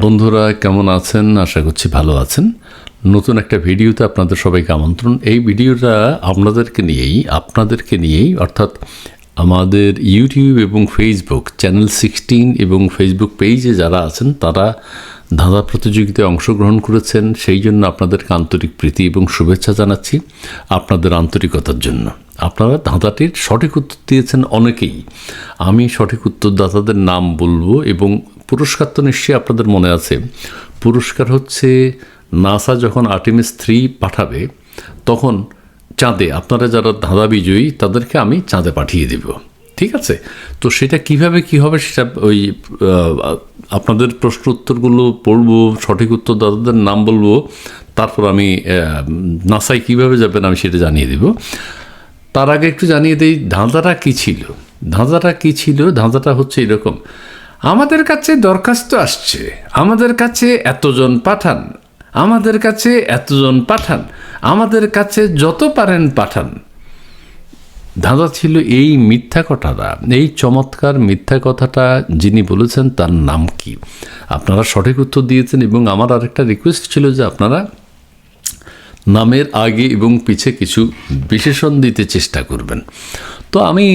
বন্ধুরা কেমন আছেন? আশা করছি ভালো আছেন। নতুন একটা ভিডিওতে আপনাদের সবাইকে আমন্ত্রণ। এই ভিডিওটা আপনাদেরকে নিয়েই অর্থাৎ আমাদের ইউটিউব এবং ফেসবুক চ্যানেল 16 এবং ফেসবুক পেজে যারা আছেন তারা ধাঁধা প্রতিযোগিতায় অংশগ্রহণ করেছেন, সেই জন্য আপনাদেরকে আন্তরিক প্রীতি এবং শুভেচ্ছা জানাচ্ছি আপনাদের আন্তরিকতার জন্য। আপনারা ধাঁধাটির সঠিক উত্তর দিয়েছেন অনেকেই। আমি সঠিক উত্তরদাতাদের নাম বলবো এবং পুরস্কার তো নিশ্চয়ই আপনাদের মনে আছে। পুরস্কার হচ্ছে নাসা যখন আর্টেমিস 3 পাঠাবে তখন চাঁদে আপনারা যারা ধাঁধা বিজয়ী তাদেরকে আমি চাঁদে পাঠিয়ে দেব, ঠিক আছে? তো সেটা কিভাবে কি হবে সেটা ওই আপনাদের প্রশ্ন উত্তরগুলো পড়বো, সঠিক উত্তরদাতাদের নাম বলবো, তারপর আমি নাসায় কিভাবে যাবেন আমি সেটা জানিয়ে দেব। তার আগে একটু জানিয়ে দিই ধাঁধাটা কী ছিল। ধাঁধাটা হচ্ছে এরকম: আমাদের কাছে দরখাস্ত আসছে, আমাদের কাছে এতজন পাঠান, আমাদের কাছে এতজন পাঠান, আমাদের কাছে যত পারেন পাঠান। ধাঁধা ছিল এই মিথ্যা কথাটা, এই চমৎকার মিথ্যা কথাটা যিনি বলেছেন তার নাম কি? আপনারা সঠিক উত্তর দিয়েছেন এবং আমার আরেকটা রিকোয়েস্ট ছিল যে আপনারা নামের আগে এবং পিছে কিছু বিশেষণ দিতে চেষ্টা করবেন। তো আমি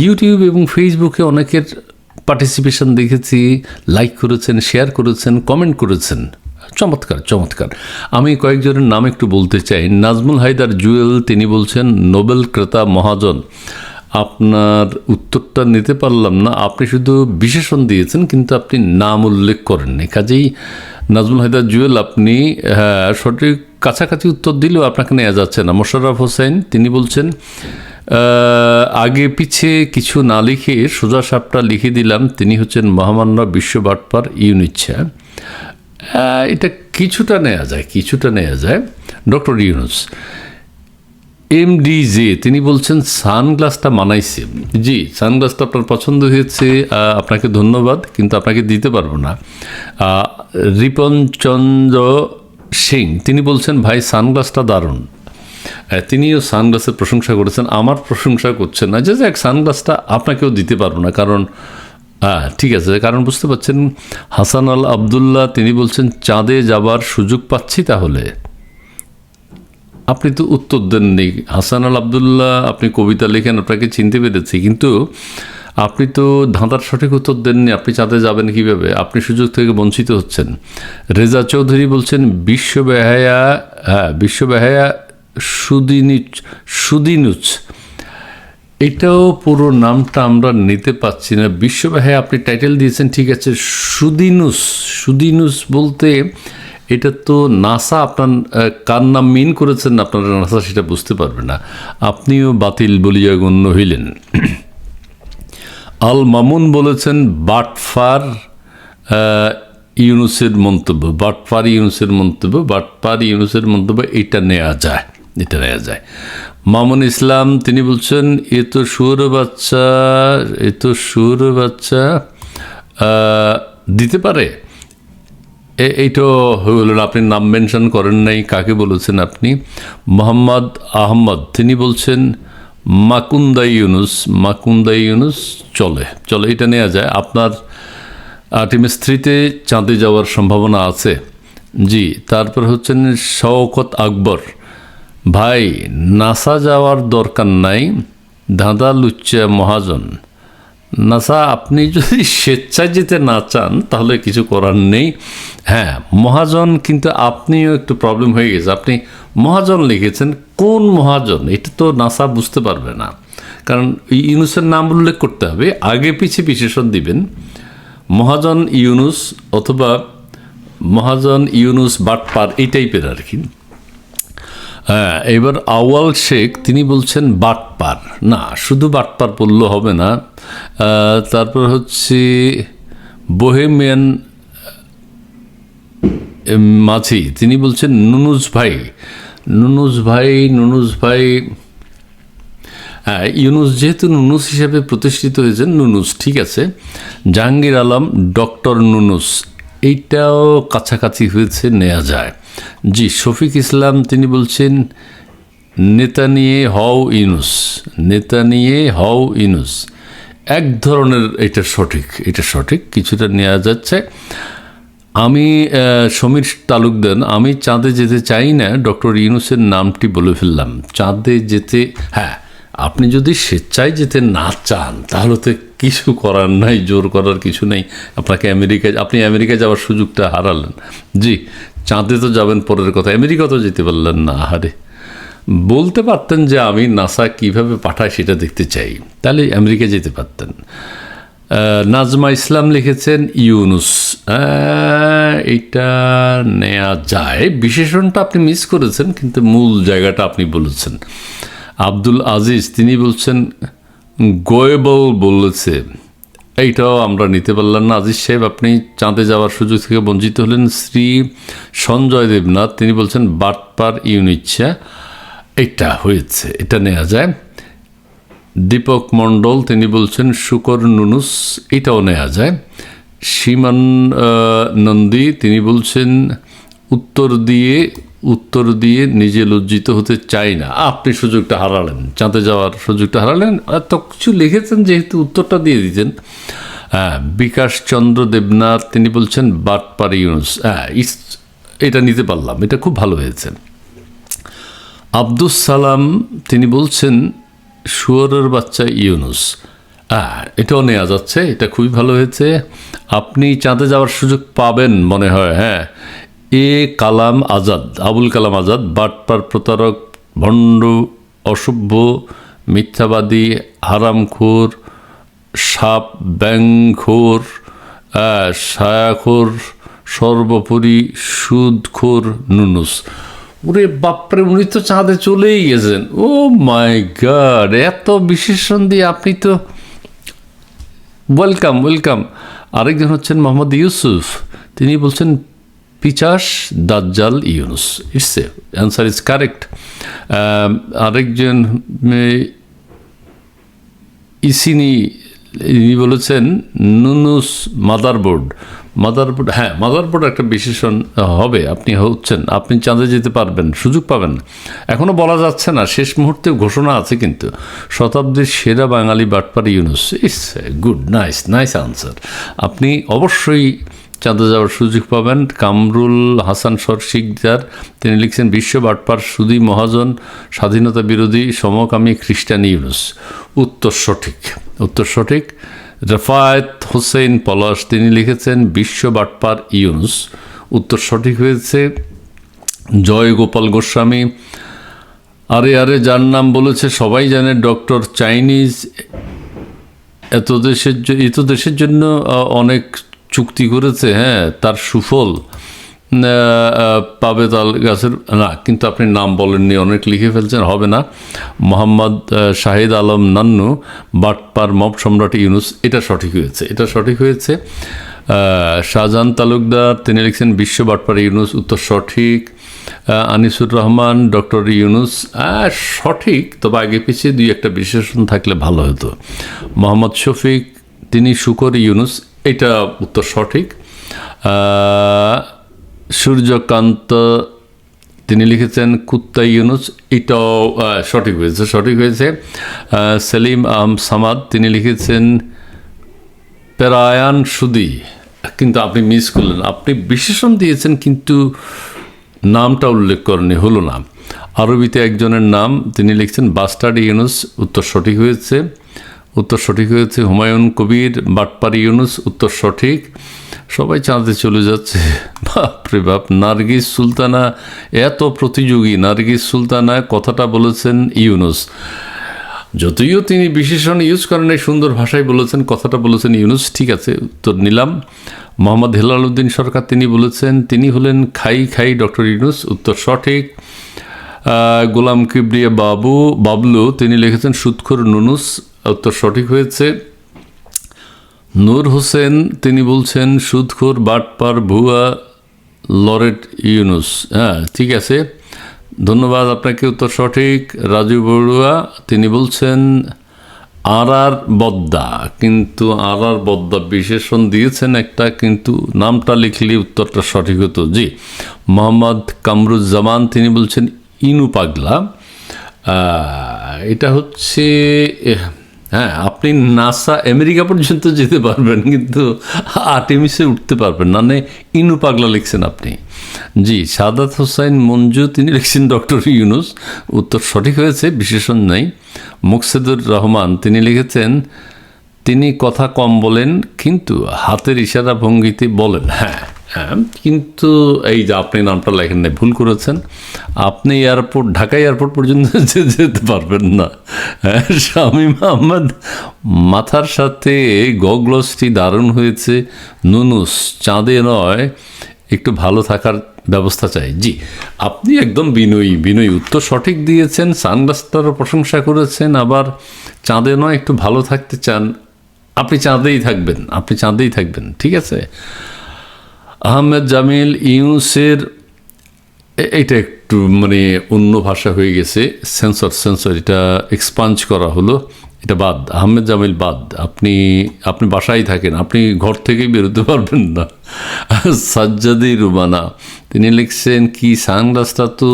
ইউটিউব এবং ফেসবুকে অনেকের পার্টিসিপেশন দেখেছি, লাইক করেছেন, শেয়ার করেছেন, কমেন্ট করেছেন। চমৎকার। আমি কয়েকজনের নাম একটু বলতে চাই। নাজমুল হায়দার জুয়েল, তিনি বলছেন নোবেল ক্রেতা মহাজন। আপনার উত্তরটা নিতে পারলাম না, আপনি শুধু বিশেষণ দিয়েছেন কিন্তু আপনি নাম উল্লেখ করেননি। কাজেই নাজমুল হায়দার জুয়েল আপনি সঠিক কাছাকাছি উত্তর দিলেও আপনাকে নেওয়া যাচ্ছে না। মোশাররফ হোসেন, তিনি বলছেন আগে পিছে কিছু না লিখে সোজা সাপটা লিখে দিলাম। তিনি হচ্ছেন মহামান্য বিশ্ব বাটপার ইউনিচ্ছা। এটা কিছুটা নেওয়া যায়। ডক্টর ইউনুস এমডিজে, তিনি বলছেন সানগ্লাসটা মানাইছে। জি, সানগ্লাসটা আপনার পছন্দ হয়েছে, আপনাকে ধন্যবাদ, কিন্তু আপনাকে দিতে পারবো না। রিপন চন্দ্র সিং, তিনি বলছেন ভাই সানগ্লাসটা দারুণ। তিনিও সানগ্লাসের প্রশংসা করেছেন, আমার প্রশংসা করছেন না। যে এক সানগ্লাসটা আপনাকেও দিতে পারবো না, কারণ ঠিক আছে, কারণ বুঝতে পারছেন। হাসান আল আবদুল্লাহ, তিনি বলছেন চাঁদে যাবার সুযোগ পাচ্ছি তাহলে। আপনি তো উত্তর দেননি হাসান আল আবদুল্লাহ, আপনি কবিতা লেখেন, আপনাকে চিনতে পেরেছি, কিন্তু আপনি তো ধাঁধার সঠিক উত্তর দেননি। আপনি চাঁদে যাবেন কিভাবে? আপনি সুযোগ থেকে বঞ্চিত হচ্ছেন। রেজা চৌধুরী বলছেন বিশ্ববেহায়া সুদিনুচ। এটাও পুরো নামটা আমরা নিতে পাচ্ছি না। বিশ্ববেহায়া আপনি টাইটেল দিয়েছেন, ঠিক আছে। সুদিনুস বলতে এটা তো নাসা, আপনার কার নাম মিন করেছেন আপনারা নাসা সেটা বুঝতে পারবে না। আপনিও বাতিল বলিয়া গণ্য হইলেন। আল মামুন বলেছেন বাটফার ইউনুসের মন্তব্য এটা নেওয়া যায়। মামুন ইসলাম, তিনি বলছেন এ তো শুয়োর বাচ্চা দিতে পারে। এইটা হইল না, আপনি নাম মেনশন করেন নাই, কাকে বলেছেন আপনি? মোহাম্মদ আহমদ, তিনি বলছেন মাকুন্দা ইউনুস চলে, এটা নেওয়া যায়। আপনার আর্টেমিস 3-তে চাঁদে যাওয়ার সম্ভাবনা আছে। জি, তারপর হচ্ছেন শওকত আকবর, ভাই নাসা যাওয়ার দরকার নাই, ধাঁধা লুচ্চা মহাজন। নাসা আপনি যদি স্বেচ্ছায় যেতে না চান তাহলে কিছু করার নেই। হ্যাঁ মহাজন, কিন্তু আপনিও একটু প্রবলেম হয়ে গেছে। আপনি মহাজন লিখেছেন, কোন মহাজন? এটা তো নাসা বুঝতে পারবে না, কারণ ইউনুসের নাম উল্লেখ করতে হবে, আগে পিছে বিশেষণ দিবেন। মহাজন ইউনুস অথবা মহাজন ইউনুস বাটপার, এই টাইপের আর কি। হ্যাঁ, এবার আওয়াল শেখ, তিনি বলছেন বাটপার। না, শুধু বাটপার বললে হবে না। তারপর হচ্ছে বোহেমিয়ান মাঝি, তিনি বলছেন নুনুস ভাই। হ্যাঁ, ইউনুস যেহেতু নুনুস হিসেবে প্রতিষ্ঠিত হয়েছেন, নুনুস ঠিক আছে। জাহাঙ্গীর আলম ডক্টর নুনুস, এইটাও কাছাকাছি হয়েছে, নেওয়া যায়। জি, শফিক ইসলাম, তিনি বলছেন নেতা নিয়ে হও ইউনুস। এক ধরনের এটা সঠিক, কিছুটা নেওয়া যাচ্ছে। আমি সমীর তালুকদার, আমি চাঁদে যেতে চাই না, ডক্টর ইউনূসের নামটি বলে ফেললাম। চাঁদে যেতে, হ্যাঁ, আপনি যদি স্বেচ্ছায় যেতে না চান তাহলে তো কিছু করার নাই, জোর করার কিছু নেই। আপনি আমেরিকায় যাওয়ার সুযোগটা হারালেন। জি, চাঁদে তো যাবেন পরের কথা, আমেরিকা তো যেতে পারলেন না। আহারে, বলতে পারতেন যে আমি নাসা কিভাবে পাঠায় সেটা দেখতে চাই, তাহলে আমেরিকা যেতে পারতেন। নাজমা ইসলাম লিখেছেন ইউনুস, এইটা নেওয়া যায়। বিশেষণটা আপনি মিস করেছেন, কিন্তু মূল জায়গাটা আপনি বলেছেন। আব্দুল আজিজ তিনি বলছেন গোয়েবল বলেছে, এইটাও আমরা নিতে পারলাম না। আজিজ সাহেব, আপনি চাঁদে যাওয়ার সুযোগ থেকে বঞ্চিত হলেন। শ্রী সঞ্জয় দেবনাথ তিনি বলছেন বাটপার ইউনিচ্ছা, এটা হয়েছে, এটা নেওয়া যায়। দীপক মণ্ডল তিনি বলছেন শুকর নুনুস, এটাও নেওয়া যায়। সীমান নন্দী তিনি বলছেন উত্তর দিয়ে নিজে লজ্জিত হতে চাই না। আপনি সুযোগটা হারালেন, চাঁদে যাওয়ার সুযোগটা হারালেন। এত কিছু লিখেছেন যেহেতু উত্তরটা দিয়ে দিতেন। বিকাশ চন্দ্র দেবনাথ তিনি বলছেন বাটপার ইউনুস, এটা নিতে পারলাম, এটা খুব ভালো হয়েছে। আব্দুস সালাম তিনি বলছেন শুয়োরের বাচ্চা ইউনুস, এটাও নেওয়া যাচ্ছে, এটা খুবই ভালো হয়েছে। আপনি চাঁদে যাওয়ার সুযোগ পাবেন মনে হয়। হ্যাঁ, আবুল কালাম আজাদ বাটপার, প্রতারক, ভণ্ড, অসভ্য, মিথ্যাবাদী, হারামখোর, সাপ, ব্যাংখোর, সায়াখোর, সর্বোপরি সুদখোর নুনুস। ওরে বাপরে, উনি তো চাঁদে চলেই গেছেন। ও মাই গড, এত বিশেষণ দিয়ে আপনি তো ওয়েলকাম। আরেকজন হচ্ছেন মোহাম্মদ ইউসুফ, তিনি বলছেন পিচাস দাজ্জাল Yunus. It's answer is correct. আরেকজন ইসিনি ইনি বলেছেন নুনুস মাদারবোর্ড। হ্যাঁ, মাদারবোর্ড একটা বিশেষণ হবে। আপনি চাঁদে যেতে পারবেন, সুযোগ পাবেন। এখনও বলা যাচ্ছে না, শেষ মুহূর্তে ঘোষণা আছে কিন্তু। শতাব্দীর সেরা বাঙালি বাটপার Yunus. It's good, nice answer. আপনি অবশ্যই চাঁদে যাওয়ার সুযোগ পাবেন। কামরুল হাসান শিকদার তিনি লিখছেন বিশ্ব বাটপার সুদী মহাজন, স্বাধীনতা বিরোধী, সমকামী, খ্রিস্টান ইউনুস। উত্তর সঠিক। রফায়েত হোসেন পলাশ তিনি লিখেছেন বিশ্ব বাটপার ইউনুস, উত্তর সঠিক হয়েছে। জয় গোপাল গোস্বামী, আরে যার নাম বলেছে সবাই জানে, ডক্টর চাইনিজ, এত দেশের জন্য অনেক চুক্তি করেছে, হ্যাঁ, তার সুফল পাবে তাল গাছের না, কিন্তু আপনি নাম বলেননি, অনেক লিখে ফেলছেন, হবে না। মোহাম্মদ শাহিদ আলম নান্নু বাটপার মব সম্রাট ইউনুস, এটা সঠিক হয়েছে। শাহজাহান তালুকদার তিনি লিখছেন বিশ্ব বাটপার ইউনুস, উত্তর সঠিক। আনিসুর রহমান ডক্টর ইউনুস, সঠিক, তবে আগে পিছিয়ে দুই একটা বিশেষণ থাকলে ভালো হতো। মোহাম্মদ শফিক তিনি শুকর ইউনুস, এটা উত্তর সঠিক। সূর্যকান্ত তিনি লিখেছেন কুত্তা ইউনুস, এটাও সঠিক হয়েছে। সেলিম সামাদ তিনি লিখেছেন পেরায়ান সুদি, কিন্তু আপনি মিস করলেন, আপনি বিশেষণ দিয়েছেন কিন্তু নামটা উল্লেখ করেনি, হলো না। আরবিতে একজনের নাম তিনি লিখছেন বাস্টার্ড ইউনুস, উত্তর সঠিক হয়েছে। হুমায়ুন কবির বাটপার ইউনুস, উত্তর সঠিক। সবাই চাঁদে চলে যাচ্ছে, বাপরে বাপ। নার্গিস সুলতানা, এত প্রতিযোগী নার্গিস সুলতানা, কথাটা বলেছেন ইউনুস, যদিও তিনি বিশেষণ ইউজ করেন, এই সুন্দর ভাষায় বলেছেন, কথাটা বলেছেন ইউনুস, ঠিক আছে, উত্তর নিলাম। মোহাম্মদ হেলাল উদ্দিন সরকার তিনি বলেছেন তিনি হলেন খাই ডক্টর ইউনুস, উত্তর সঠিক। গোলাম কিবরিয়া বাবলু তিনি লিখেছেন সুদখোর নুনুস, উত্তর সঠিক হয়েছে। নূর হোসেন তিনি বলছেন সুদখোর বাটপার ভুয়া লরেট ইউনুস, হ্যাঁ, ঠিক আছে, ধন্যবাদ আপনাকে, উত্তর সঠিক। রাজু বড়ুয়া তিনি বলছেন বদ্দা, কিন্তু বদ্দা বিশেষণ দিয়েছেন একটা, কিন্তু নামটা লিখলে উত্তরটা সঠিক হতো। জি, মোহাম্মদ কামরুজ্জামান তিনি বলছেন ইনু পাগলা, এটা হচ্ছে হ্যাঁ, আপনি নাসা আমেরিকা পর্যন্ত যেতে পারবেন, কিন্তু আর্টেমিসে উঠতে পারবেন না। মানে ইনু পাগলা লিখছেন আপনি। জি, সাদাত হোসাইন মঞ্জু তিনি লিখছেন ডক্টর ইউনুস, উত্তর সঠিক হয়েছে, বিশেষণ নেই। মুকসেদুর রহমান তিনি লিখেছেন তিনি কথা কম বলেন কিন্তু হাতের ইশারা ভঙ্গিতে বলেন। হ্যাঁ হ্যাঁ, কিন্তু এই যে আপনি নামটা লেখেন নাই, ভুল করেছেন। আপনি এয়ারপোর্ট, ঢাকা এয়ারপোর্ট পর্যন্ত যেতে পারবেন না। হ্যাঁ, শামীম আহমদ মাথার সাথে গগলসটি দারুণ হয়েছে। নুনুস চাঁদে নয়, একটু ভালো থাকার ব্যবস্থা চাই। জি, আপনি একদম বিনয়ী উত্তর সঠিক দিয়েছেন। সানগ্লাসটারও প্রশংসা করেছেন, আবার চাঁদে নয় একটু ভালো থাকতে চান। আপনি চাঁদেই থাকবেন, ঠিক আছে। আহমেদ জামিল ইউনুসের এটা একটু মানে অন্য ভাষা হয়ে গেছে, সেন্সর এটা এক্সপাঞ্জ করা হলো, এটা বাদ। আহমেদ জামিল বাদ। আপনি বাসায় থাকেন, আপনি ঘর থেকেই বেরোতে পারবেন না। সাজ্জাদি রুমানা তিনি লিখছেন কি সানগ্লাসটা তো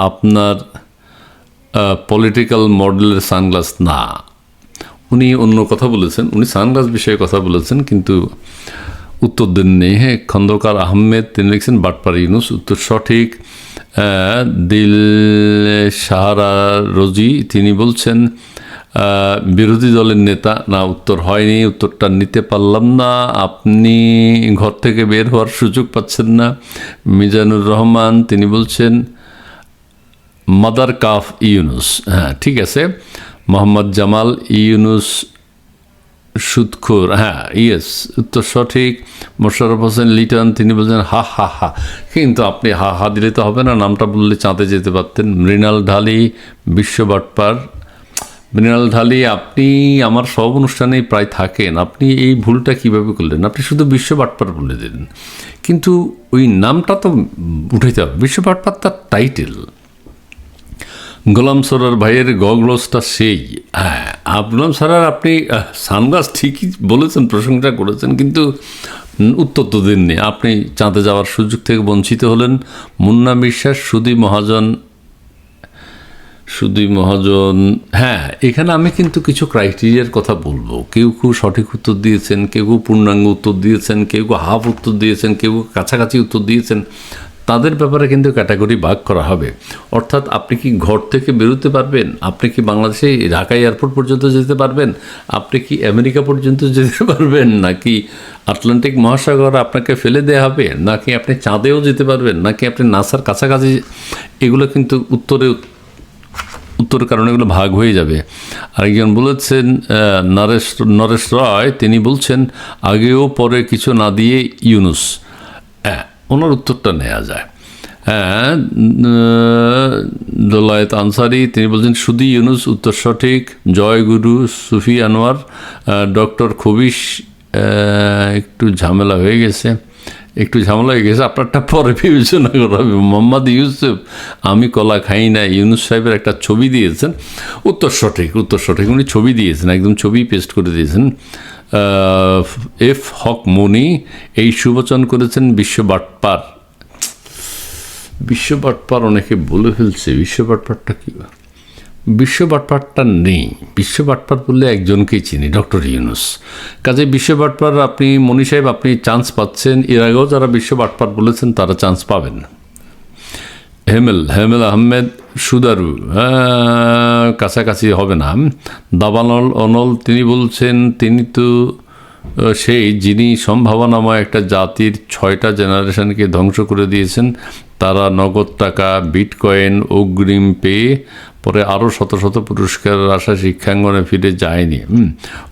আপনার পলিটিক্যাল মডেলের সানগ্লাস না। উনি অন্য কথা বলেছেন, উনি সানগ্লাস বিষয়ে কথা বলেছেন, কিন্তু উত্তর দেননি। হ্যাঁ, খন্দকার আহমেদ তিনি লিখছেন বাটপার ইউনুস, উত্তর সঠিক। দিল সাহারা রোজি তিনি বলছেন বিরোধী দলের নেতা না, উত্তর হয়নি, উত্তরটা নিতে পারলাম না। আপনি ঘর থেকে বের হওয়ার সুযোগ পাচ্ছেন না। মিজানুর রহমান তিনি বলছেন মাদার কাফ ইউনুস। হ্যাঁ, ঠিক আছে। মোহাম্মদ জামাল ইউনুস সুদখোর, হ্যাঁ ইয়েস, উত্তর সঠিক। মোশাররফ হোসেন লিটন তিনি বলছেন হা হা হা, কিন্তু আপনি হা হা দিলে তো হবে না, নামটা বললে চাঁদে যেতে পারতেন। মৃণাল ঢালি বিশ্ব বাটপার। মৃণাল ঢালি আপনি আমার সব অনুষ্ঠানেই প্রায় থাকেন, আপনি এই ভুলটা কিভাবে করলেন? আপনি শুধু বিশ্ব বাটপার বলে দিলেন, কিন্তু ওই নামটা তো উঠাইতে হবে। বিশ্ব বাটপার তার টাইটেল। গোলাম সরার ভাইয়ের গগলসটা সেই। হ্যাঁ, গোলাম সরার আপনি সানগ্লাস ঠিকই বলেছেন, প্রশংসা করেছেন, কিন্তু উত্তর তো দেননি। আপনি চাঁদে যাওয়ার সুযোগ থেকে বঞ্চিত হলেন। মুন্না বিশ্বাস সুধী মহাজন। হ্যাঁ, এখানে আমি কিন্তু কিছু ক্রাইটেরিয়ার কথা বলবো। কেউ সঠিক উত্তর দিয়েছেন, কেউ পূর্ণাঙ্গ উত্তর দিয়েছেন, কেউ হাফ উত্তর দিয়েছেন, কেউ কাছাকাছি উত্তর দিয়েছেন। তাদের ব্যাপারে কিন্তু ক্যাটাগরি ভাগ করা হবে। অর্থাৎ আপনি কি ঘর থেকে বেরোতে পারবেন? আপনি কি বাংলাদেশে ঢাকা এয়ারপোর্ট পর্যন্ত যেতে পারবেন? আপনি কি আমেরিকা পর্যন্ত যেতে পারবেন? নাকি আটলান্টিক মহাসাগর আপনাকে ফেলে দেওয়া হবে? নাকি আপনি চাঁদেও যেতে পারবেন? নাকি আপনি নাসার কাছাকাছি? এগুলো কিন্তু উত্তরের কারণে এগুলো ভাগ হয়ে যাবে। আরেকজন বলেছেন নরেশ রয় তিনি বলছেন আগেও পরে কিছু না দিয়ে ইউনুস। হ্যাঁ, ওনার উত্তরটা নেওয়া যায়। হ্যাঁ, দোলায়েত আনসারি তিনি বলছেন শুধু ইউনুস, উত্তর সঠিক। জয়গুরু সুফি আনোয়ার ডক্টর খবিশ একটু ঝামেলা হয়ে গেছে, আপনারটা পরে বিবেচনা করা হবে। মোহাম্মদ ইউসুফ আমি কলা খাই না, ইউনুস সাহেবের একটা ছবি দিয়েছেন, উত্তর সঠিক। উনি ছবি দিয়েছেন, একদম ছবি পেস্ট করে দিয়েছেন। এফ হক মনি এই শুভচন করেছেন বিশ্ব বাটপার অনেকে বলে ফেলছে। বিশ্ব বাটপারটা কি? বিশ্ব বাটপারটা নেই। বিশ্ব বাটপার বললে একজনকেই চিনি, ডক্টর ইউনুস। কাজে বিশ্ব বাটপার আপনি মনি সাহেব আপনি চান্স পাচ্ছেন। এর আগেও যারা বিশ্ব বাটপার বলেছেন তারা চান্স পাবেন। হেমেল আহমেদ সুদারু, কাছাকাছি হবে না। দাবানল অনল তিনি বলছেন তিনি তো সেই যিনি সম্ভাবনাময় একটা জাতির 6টা জেনারেশনকে ধ্বংস করে দিয়েছেন। তারা নগদ টাকা, বিটকয়েন, অগ্রিম পেয়ে পরে আরও শত শত পুরস্কারের আশা শিক্ষাঙ্গনে ফিরে যায়নি।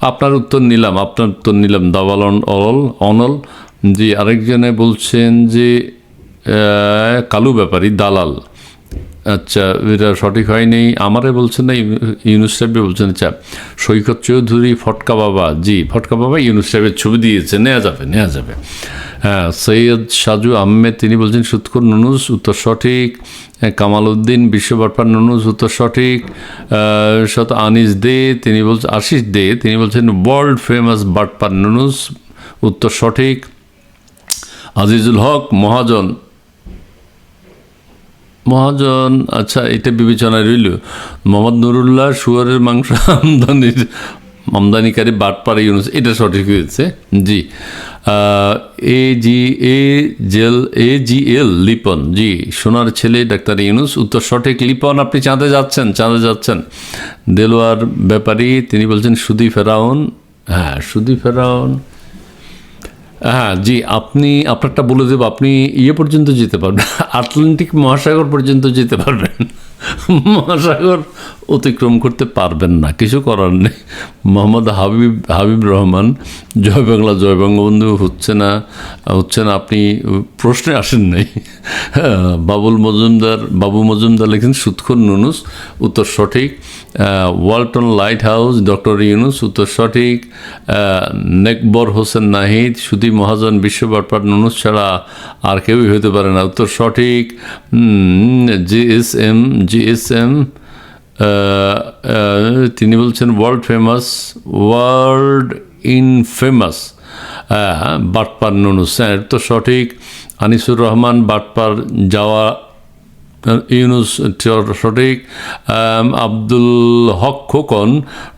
আপনার উত্তর নিলাম দাবানল অনল। জি, আরেকজনে বলছেন যে কালু ব্যাপারী দালাল। আচ্ছা, এটা সঠিক হয়নি। আমারে বলছেন না, ইউনুস সাহেব বলছেন। আচ্ছা, সৈকত চৌধুরী ফটকা বাবা। জি, ফটকা বাবা ইউনুস সাহেবের ছবি দিয়েছে, নেওয়া যাবে। হ্যাঁ, সৈয়দ সাজু আহমেদ তিনি বলছেন সুৎখোর নুনুস, উত্তর সঠিক। কামাল উদ্দিন বিশ্ব বাটপার নুনুস, উত্তর সঠিক। আশিস দে তিনি বলছেন ওয়ার্ল্ড ফেমাস বাটপার নুনুস, উত্তর সঠিক। মহাজন, আচ্ছা এটা বিবেচনায় রইল। মোহাম্মদ নুরুল্লাহ শুয়ারের মাংস আমদানিকারী বাটপাড়া ইউনুস, এটা সঠিক হয়েছে। জি এজিএল লিপন, জি সোনার ছেলে ডাক্তার ইউনুস, উত্তর সঠিক। লিপন আপনি চাঁদে যাচ্ছেন। দেলোয়ার ব্যাপারী তিনি বলছেন সুদি ফেরাউন, হ্যাঁ সুদি ফেরাউন, হ্যাঁ জি আপনি আপনারটা বলে দেব, আপনি পর্যন্ত যেতে পারবেন, আটলান্টিক মহাসাগর পর্যন্ত যেতে পারবেন, মহাসাগর অতিক্রম করতে পারবেন না, কিছু করার নেই। মোহাম্মদ হাবিব রহমান, জয় বাংলা জয় বঙ্গবন্ধু হচ্ছে না, আপনি প্রশ্নে আসেন নাই। বাবু মজুমদার লিখেন সুৎখোর নুনুস, উত্তর সঠিক। Walton light house doctor Yunus, উত্তর সঠিক। নেকবর হোসেন নাহিদ, সুদী মহাজন বিশ্ব বাটপার নুনুস ছাড়া আর কেউই হতে পারে না, উত্তর সঠিক। জিএসএম তিনি বলছেন ওয়ার্ল্ড ইনফেমাস বাটপার নুনুস, তো সঠিক। আনিসুর রহমান বাটপার যাওয়া ইউনুস, সঠিক। আব্দুল হক খোকন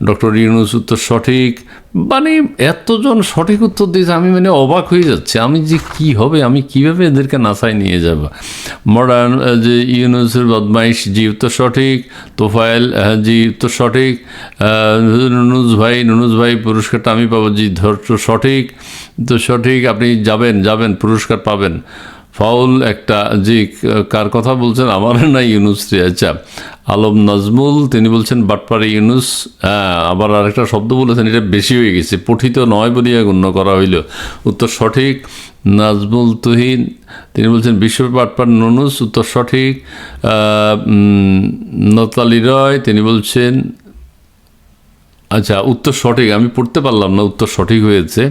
ডক্টর ইউনুস, উত্তর সঠিক। মানে এতজন সঠিক উত্তর দিয়েছে, আমি মানে অবাক হয়ে যাচ্ছে, আমি যে কী হবে, আমি কীভাবে এদেরকে নাসায় নিয়ে যাব। মডার্ন যে ইউনুসের বদমাইশ, জি উত্তর সঠিক। তোফায়েল, জি উত্তর সঠিক। নুনুস ভাই পুরস্কারটা আমি পাবো, জি ধৈর্য সঠিক, তো সঠিক। আপনি যাবেন পুরস্কার পাবেন। ফাউল একটা, জি কার কথা বলছেন, আমার না ইউনুস রে, আচ্ছা। আলম নাজমুল তিনি বলছেন বাটপাড়া ইউনুস, হ্যাঁ আবার আরেকটা শব্দ বলেছেন, এটা বেশি হয়ে গেছে, পঠিত নয় বলিয়া গণ্য করা হইল, উত্তর সঠিক। নাজমুল তুহিন তিনি বলছেন বিশ্ব বাটপার নুনুস, উত্তর সঠিক। নতালি রয় তিনি বলছেন, আচ্ছা উত্তর সঠিক, আমি পড়তে পারলাম না, উত্তর সঠিক হয়েছে,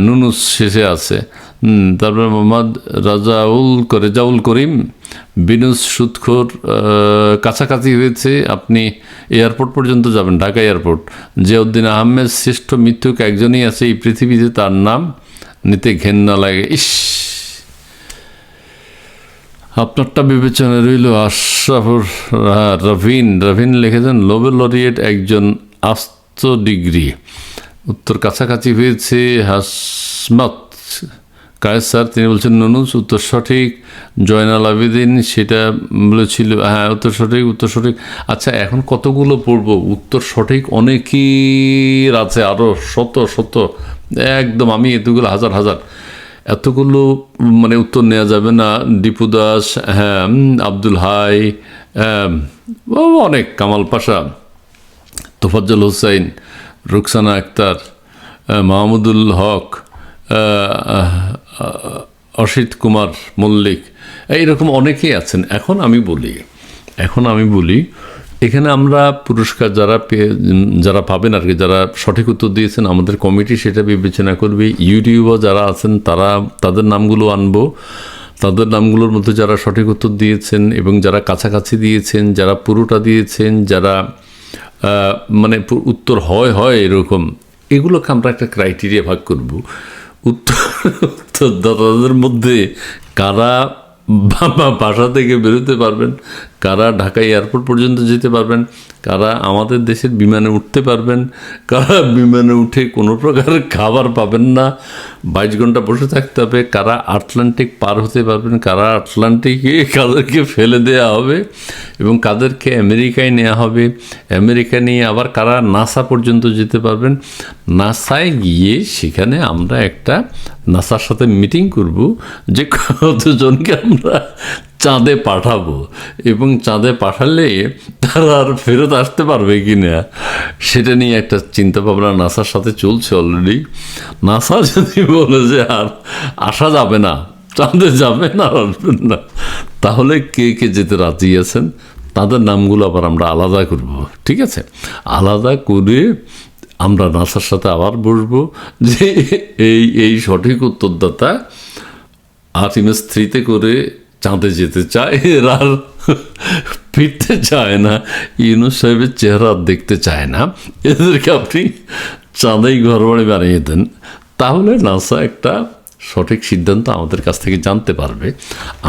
নুনুস শেষে আছে। তারপরে মোহাম্মদ রেজাউল করিম, বিনুস সুৎখোর কাছাকাছি হয়েছে, আপনি এয়ারপোর্ট পর্যন্ত যাবেন, ঢাকা এয়ারপোর্ট। জিয়াউদ্দিন আহমেদ, শ্রেষ্ঠ মিথ্যুক একজনই আছে এই পৃথিবীতে, তার নাম নিতে ঘেন্না লাগে। ইস, আপনারটা বিবেচনা রইল। আশরাফুর রভিন লিখেছেন নোবেল লরিয়েট একজন আস্ত ডিগ্রি, উত্তর কাছাকাছি হয়েছে। হাসমত কায়েসার তিনি বলছেন নুনুস, উত্তর সঠিক। জয়নাল আবেদিন সেটা বলেছিল, হ্যাঁ উত্তর সঠিক। আচ্ছা এখন কতগুলো পড়ব, উত্তর সঠিক অনেকের আছে, আরও শত একদম, আমি এতগুলো হাজার এতগুলো মানে উত্তর নেওয়া যাবে না। দীপু দাস, হ্যাঁ আব্দুল হাই, অনেক, কামাল পাশা, তোফাজ্জল হোসাইন, রুকসানা আক্তার, মাহমুদুল হক, অসিত কুমার মল্লিক, এইরকম অনেকেই আছেন। এখন আমি বলি এখানে আমরা পুরস্কার যারা পাবেন আর কি, যারা সঠিক উত্তর দিয়েছেন, আমাদের কমিটি সেটা বিবেচনা করবে। ইউটিউবার যারা আছেন তাদের নামগুলো আনবো, তাদের নামগুলোর মধ্যে যারা সঠিক উত্তর দিয়েছেন এবং যারা কাছাকাছি দিয়েছেন, যারা পুরোটা দিয়েছেন, যারা মানে উত্তর হয় এরকম, এগুলোকে আমরা একটা ক্রাইটেরিয়া ভাগ করব। উত্তরদাতাদের মধ্যে কারা বাসা থেকে বেরোতে পারবেন, কারা ঢাকা এয়ারপোর্ট পর্যন্ত যেতে পারবেন, কারা আমাদের দেশের বিমানে উঠতে পারবেন, কারা বিমানে উঠে কোনো প্রকার খাবার পাবেন না, 22 ঘন্টা বসে থাকতে হবে, কারা আটলান্টিক পার হতে পারবেন, কারা আটলান্টিকে কাদেরকে ফেলে দেওয়া হবে এবং কাদেরকে আমেরিকায় নেওয়া হবে, আমেরিকা নিয়ে আবার কারা নাসা পর্যন্ত যেতে পারবেন। নাসায় গিয়ে সেখানে আমরা একটা নাসার সাথে মিটিং করব যে কতজনকে আমরা চাঁদে পাঠাবো এবং চাঁদে পাঠালে তারা আর ফেরত আসতে পারবে কি না সেটা নিয়ে একটা চিন্তাভাবনা নাসার সাথে চলছে অলরেডি। নাসা যদি বলে যে আর আসা যাবে না, চাঁদে যাবে না, আসবেন না, তাহলে কে কে যেতে রাজি আছেন তাদের নামগুলো আবার আমরা আলাদা করব, ঠিক আছে? আলাদা করে আমরা নাসার সাথে আবার বসবো যে এই সঠিক উত্তরদাতা আর্টেমিস 3-তে করে চাঁদে যেতে চায়, এর আর ফিরতে চায় না, ইউনুস সাহেবের চেহারা দেখতে চায় না, এদেরকে আপনি চাঁদেই ঘর বাড়ি বানিয়ে দেন, তাহলে নাসা একটা সঠিক সিদ্ধান্ত আমাদের কাছ থেকে জানতে পারবে,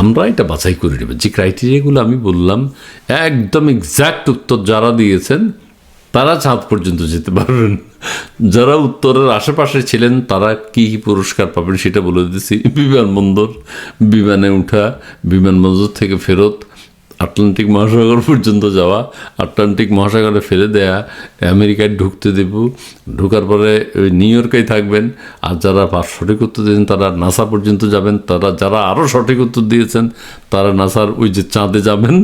আমরা এটা বাছাই করে নেব। যে ক্রাইটেরিয়াগুলো আমি বললাম একদম এক্স্যাক্ট উত্তর যারা দিয়েছেন তারা চাঁদ পর্যন্ত যেতে পারবেন। যারা উত্তরের আশেপাশে ছিলেন তারা কী কী পুরস্কার পাবেন সেটা বলে দিচ্ছি। বিমানবন্দর, বিমানে ওঠা, বিমানবন্দর থেকে ফেরত, আটলান্টিক মহাসাগর পর্যন্ত যাওয়া, আটলান্টিক মহাসাগরে ফেলে দেয়া, আমেরিকায় ঢুকতে দেব, ঢোকার পরে ওই নিউ ইয়র্কেই থাকবেন। আর যারা সঠিক উত্তর দিয়েছেন তারা নাসা পর্যন্ত যাবেন, যারা আরও সঠিক উত্তর দিয়েছেন তারা নাসার ওই যে চাঁদে যাবেন,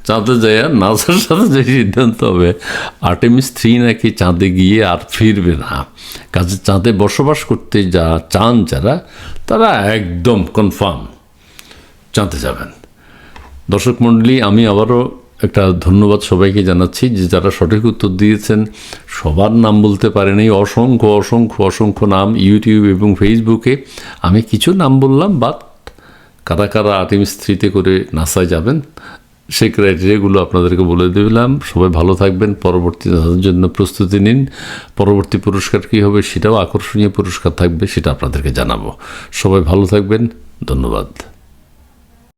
চাঁদে যাইয়া নাসার সাথে যে সিদ্ধান্ত হবে আর্টেমিস 3 নাকি চাঁদে গিয়ে আর ফিরবে না। কাজে চাঁদে বসবাস করতে যা চান যারা, তারা একদম কনফার্ম চাঁদে যাবেন। দর্শক মণ্ডলী, আমি আবারও একটা ধন্যবাদ সবাইকে জানাচ্ছি যে যারা সঠিক উত্তর দিয়েছেন। সবার নাম বলতে পারেনি, অসংখ্য অসংখ্য অসংখ্য নাম ইউটিউব এবং ফেসবুকে আমি কিছু নাম বললাম, বাট কারা কারা আর্টেমিস 3 করে নাসায় যাবেন সেই ক্রাইটেরিয়াগুলো আপনাদেরকে বলে দিলাম। সবাই ভালো থাকবেন, পরবর্তী জন্য প্রস্তুতি নিন। পরবর্তী পুরস্কার কী হবে সেটাও আকর্ষণীয় পুরস্কার থাকবে, সেটা আপনাদেরকে জানাবো। সবাই ভালো থাকবেন, ধন্যবাদ।